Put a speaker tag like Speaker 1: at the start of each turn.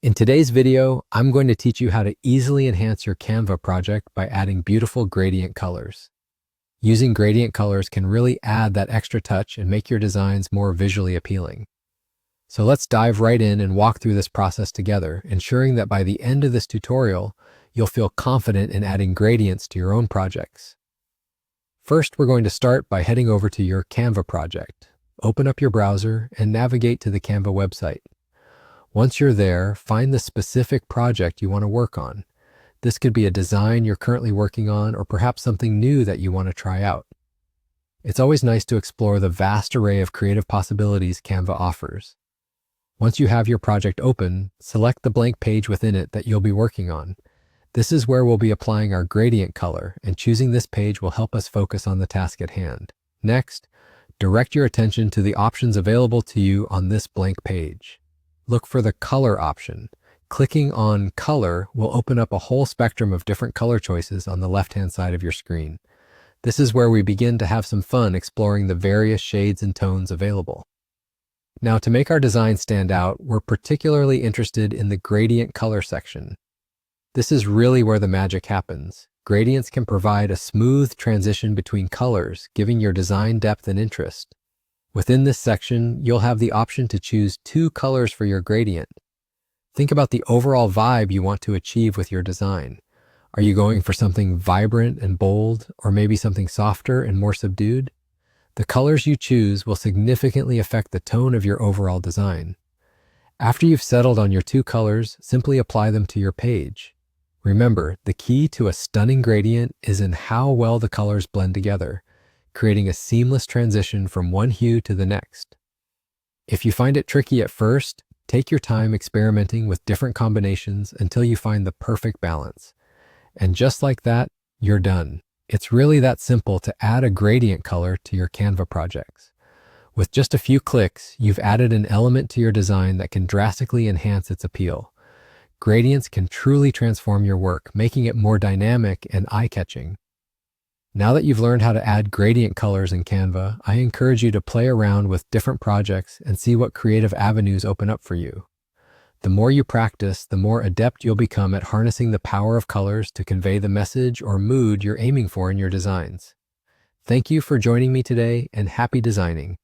Speaker 1: In today's video, I'm going to teach you how to easily enhance your Canva project by adding beautiful gradient colors. Using gradient colors can really add that extra touch and make your designs more visually appealing. So let's dive right in and walk through this process together, ensuring that by the end of this tutorial, you'll feel confident in adding gradients to your own projects. First, we're going to start by heading over to your Canva project. Open up your browser and navigate to the Canva website. Once you're there, find the specific project you want to work on. This could be a design you're currently working on or perhaps something new that you want to try out. It's always nice to explore the vast array of creative possibilities Canva offers. Once you have your project open, select the blank page within it that you'll be working on. This is where we'll be applying our gradient color, and choosing this page will help us focus on the task at hand. Next, direct your attention to the options available to you on this blank page. Look for the color option. Clicking on color will open up a whole spectrum of different color choices on the left-hand side of your screen. This is where we begin to have some fun exploring the various shades and tones available. Now, to make our design stand out, we're particularly interested in the gradient color section. This is really where the magic happens. Gradients can provide a smooth transition between colors, giving your design depth and interest. Within this section, you'll have the option to choose 2 colors for your gradient. Think about the overall vibe you want to achieve with your design. Are you going for something vibrant and bold, or maybe something softer and more subdued? The colors you choose will significantly affect the tone of your overall design. After you've settled on your 2 colors, simply apply them to your page. Remember, the key to a stunning gradient is in how well the colors blend together, creating a seamless transition from one hue to the next. If you find it tricky at first, take your time experimenting with different combinations until you find the perfect balance. And just like that, you're done. It's really that simple to add a gradient color to your Canva projects. With just a few clicks, you've added an element to your design that can drastically enhance its appeal. Gradients can truly transform your work, making it more dynamic and eye-catching. Now that you've learned how to add gradient colors in Canva, I encourage you to play around with different projects and see what creative avenues open up for you. The more you practice, the more adept you'll become at harnessing the power of colors to convey the message or mood you're aiming for in your designs. Thank you for joining me today, and happy designing.